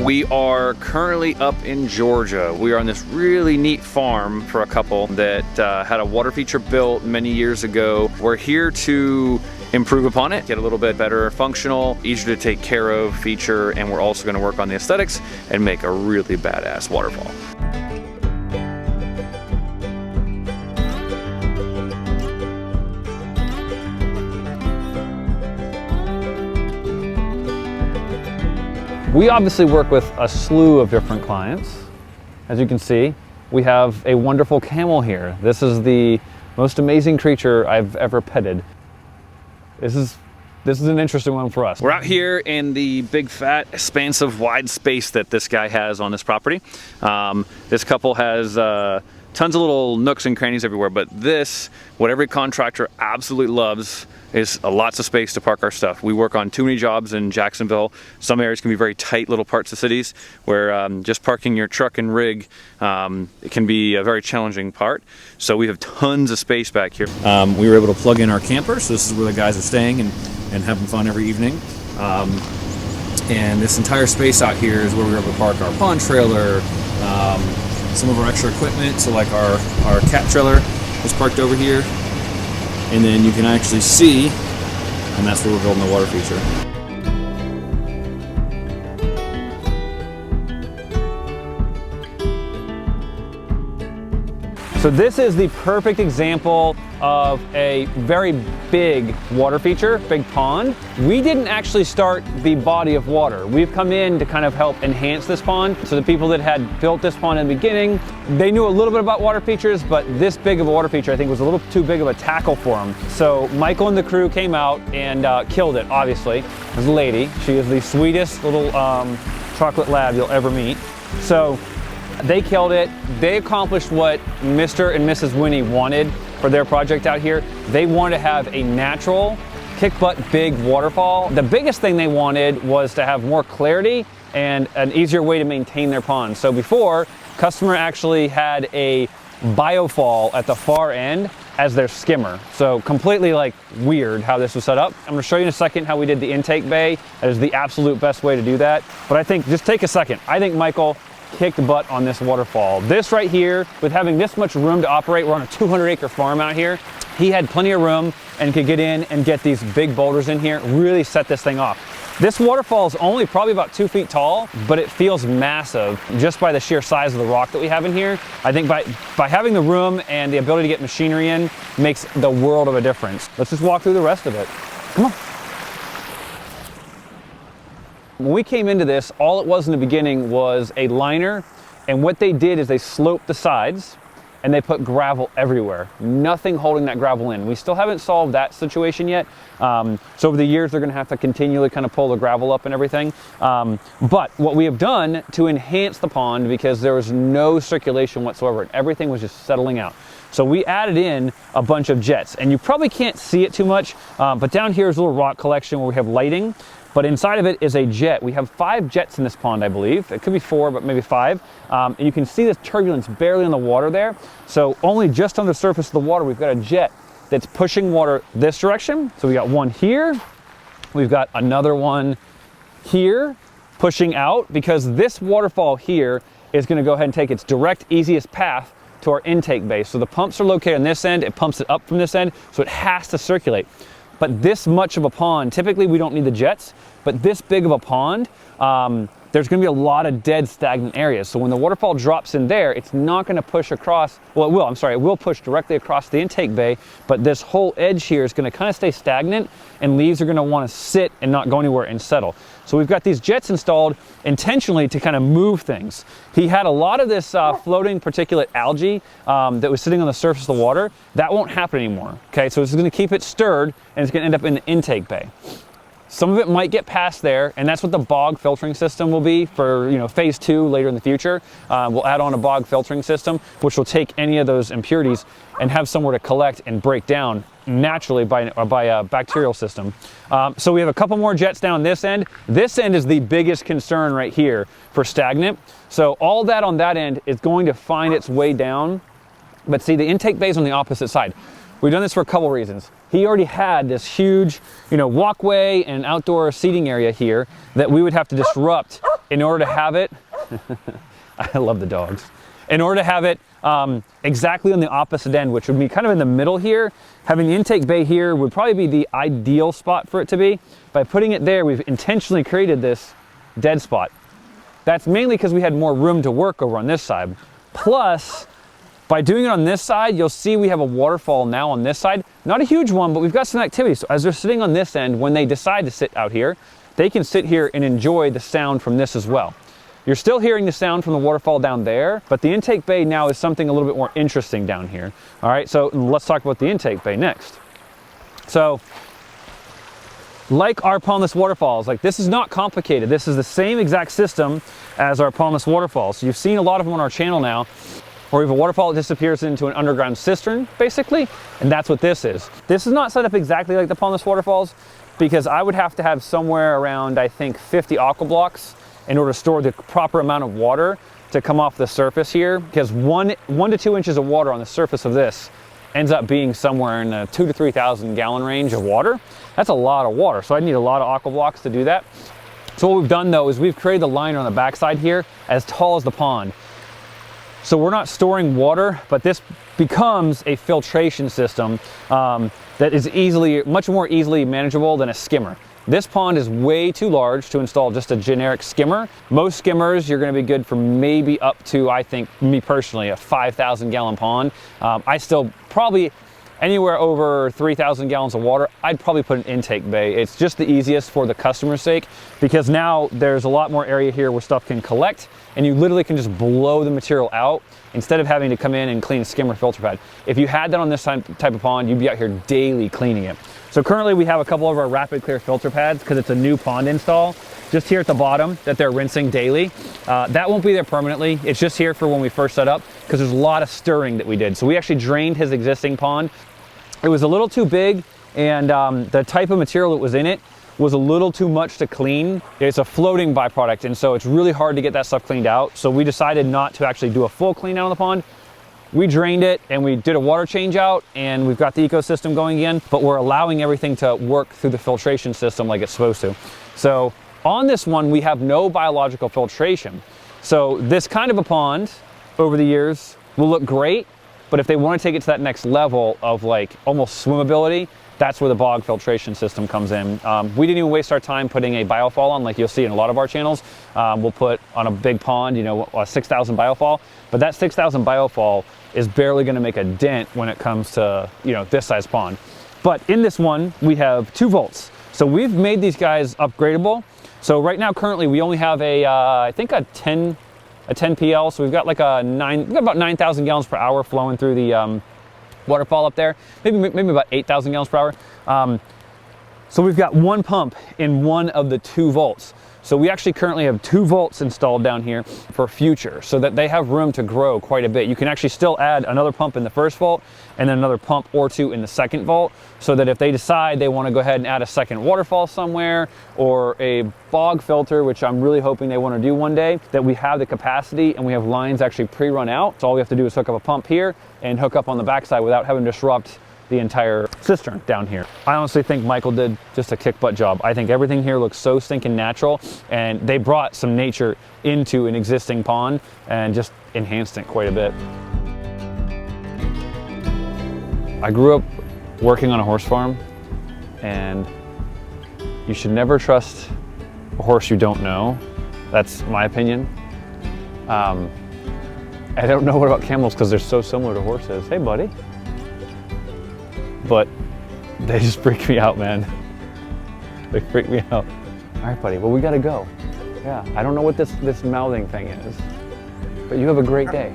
We are currently up in Georgia. We are on this really neat farm for a couple that had a water feature built many years ago. We're here to improve upon it, get a little bit better functional, easier to take care of feature, and we're also going to work on the aesthetics and make a really badass waterfall. We obviously work with a slew of different clients. As you can see, we have a wonderful camel here. This is the most amazing creature I've ever petted. This is an interesting one for us. We're out here in the big, fat, expansive, wide space that this guy has on this property. This couple has tons of little nooks and crannies everywhere, but this, what every contractor absolutely loves, is lots of space to park our stuff. We work on too many jobs in Jacksonville. Some areas can be very tight little parts of cities where just parking your truck and rig, it can be a very challenging part. So we have tons of space back here. We were able to plug in our camper, so this is where the guys are staying and having fun every evening. And this entire space out here is where we were able to park our pond trailer, some of our extra equipment, so like our cat trailer is parked over here. And then you can actually see, and that's where we're building the water feature. So this is the perfect example of a very big water feature, big pond. We didn't actually start the body of water. We've come in to kind of help enhance this pond. So the people that had built this pond in the beginning, they knew a little bit about water features, but this big of a water feature I think was a little too big of a tackle for them. So Michael and the crew came out and killed it, obviously. There's a lady. She is the sweetest little chocolate lab you'll ever meet. So they killed it. They accomplished what Mr. and Mrs. Winnie wanted for their project out here. They wanted to have a natural, kick-butt big waterfall. The biggest thing they wanted was to have more clarity and an easier way to maintain their pond. So before, customer actually had a biofall at the far end as their skimmer. So completely like weird how this was set up. I'm gonna show you in a second how we did the intake bay. That is the absolute best way to do that. But I think, just take a second. I think Michael kicked butt on this waterfall. This right here, with having this much room to operate, we're on a 200-acre farm out here. He had plenty of room and could get in and get these big boulders in here, really set this thing off. This waterfall is only probably about 2 feet tall, but it feels massive just by the sheer size of the rock that we have in here. I think by having the room and the ability to get machinery in makes the world of a difference. Let's just walk through the rest of it. Come on. When we came into this, all it was in the beginning was a liner, and what they did is they sloped the sides and they put gravel everywhere. Nothing holding that gravel in. We still haven't solved that situation yet. So over the years, they're gonna have to continually kind of pull the gravel up and everything. But what we have done to enhance the pond, because there was no circulation whatsoever and everything was just settling out. So we added in a bunch of jets, and you probably can't see it too much, but down here is a little rock collection where we have lighting. But inside of it is a jet. We have 5 jets in this pond, I believe. It could be 4, but maybe 5. And you can see this turbulence barely in the water there. So only just on the surface of the water, we've got a jet that's pushing water this direction. So we got one here. We've got another one here pushing out, because this waterfall here is gonna go ahead and take its direct, easiest path to our intake bay. So the pumps are located on this end. It pumps it up from this end, so it has to circulate. But this much of a pond, typically we don't need the jets, but this big of a pond, there's gonna be a lot of dead stagnant areas. So when the waterfall drops in there, it's not gonna push across, well, it will push directly across the intake bay, but this whole edge here is gonna kind of stay stagnant, and leaves are gonna wanna sit and not go anywhere and settle. So we've got these jets installed intentionally to kind of move things. He had a lot of this floating particulate algae that was sitting on the surface of the water. That won't happen anymore, okay? So this is gonna keep it stirred, and it's gonna end up in the intake bay. Some of it might get past there, and that's what the bog filtering system will be for, phase 2 later in the future. We'll add on a bog filtering system, which will take any of those impurities and have somewhere to collect and break down naturally by a bacterial system. So we have a couple more jets down this end. This end is the biggest concern right here for stagnant. So all that on that end is going to find its way down. But see, the intake bay is on the opposite side. We've done this for a couple reasons. He already had this huge, walkway and outdoor seating area here that we would have to disrupt in order to have it, I love the dogs. In order to have it exactly on the opposite end, which would be kind of in the middle here, having the intake bay here would probably be the ideal spot for it to be. By putting it there, we've intentionally created this dead spot. That's mainly because we had more room to work over on this side. Plus, by doing it on this side, you'll see we have a waterfall now on this side. Not a huge one, but we've got some activity. So as they're sitting on this end, when they decide to sit out here, they can sit here and enjoy the sound from this as well. You're still hearing the sound from the waterfall down there, but the intake bay now is something a little bit more interesting down here. All right, so let's talk about the intake bay next. So, like our pondless waterfalls, like this is not complicated. This is the same exact system as our pondless waterfalls. You've seen a lot of them on our channel now, where we have a waterfall that disappears into an underground cistern, basically, and that's what this is. This is not set up exactly like the pondless waterfalls, because I would have to have somewhere around, I think, 50 aqua blocks in order to store the proper amount of water to come off the surface here, because one to 2 inches of water on the surface of this ends up being somewhere in the 2,000 to 3,000 gallon range of water. That's a lot of water, so I need a lot of aqua blocks to do that. So what we've done though is we've created the liner on the backside here as tall as the pond. So we're not storing water, but this becomes a filtration system that is much more easily manageable than a skimmer. This pond is way too large to install just a generic skimmer. Most skimmers, you're gonna be good for maybe up to, I think, me personally, a 5,000 gallon pond. I still probably, anywhere over 3,000 gallons of water, I'd probably put an intake bay. It's just the easiest for the customer's sake, because now there's a lot more area here where stuff can collect, and you literally can just blow the material out instead of having to come in and clean a skimmer filter pad. If you had that on this type of pond, you'd be out here daily cleaning it. So currently we have a couple of our rapid clear filter pads because it's a new pond install just here at the bottom that they're rinsing daily. That won't be there permanently. It's just here for when we first set up, because there's a lot of stirring that we did. So we actually drained his existing pond. It was a little too big, and the type of material that was in it was a little too much to clean. It's a floating byproduct, and so it's really hard to get that stuff cleaned out. So we decided not to actually do a full clean out of the pond. We drained it and we did a water change out, and we've got the ecosystem going again, but we're allowing everything to work through the filtration system like it's supposed to. So on this one, we have no biological filtration. So this kind of a pond over the years will look great, but if they want to take it to that next level of like almost swimmability, that's where the bog filtration system comes in. We didn't even waste our time putting a biofall on, like you'll see in a lot of our channels. We'll put on a big pond, you know, a 6,000 biofall, but that 6,000 biofall is barely going to make a dent when it comes to, you know, this size pond. But in this one, we have 2 volts. So we've made these guys upgradable. So right now, currently, we only have a, I think a 10 PL. So we've got like we've got about 9,000 gallons per hour flowing through the waterfall up there. Maybe about 8,000 gallons per hour. So we've got one pump in one of the 2 volts. So we actually currently have 2 volts installed down here for future, so that they have room to grow quite a bit. You can actually still add another pump in the first volt and then another pump or 2 in the second volt, so that if they decide they want to go ahead and add a second waterfall somewhere or a bog filter, which I'm really hoping they want to do one day, that we have the capacity and we have lines actually pre-run out. So all we have to do is hook up a pump here and hook up on the backside without having to disrupt the entire cistern down here. I honestly think Michael did just a kick butt job. I think everything here looks so stinking natural, and they brought some nature into an existing pond and just enhanced it quite a bit. I grew up working on a horse farm, and you should never trust a horse you don't know. That's my opinion. I don't know what about camels because they're so similar to horses. Hey buddy. But they just freak me out, man. They freak me out. All right, buddy, well, we gotta go. Yeah, I don't know what this mouthing thing is, but you have a great day.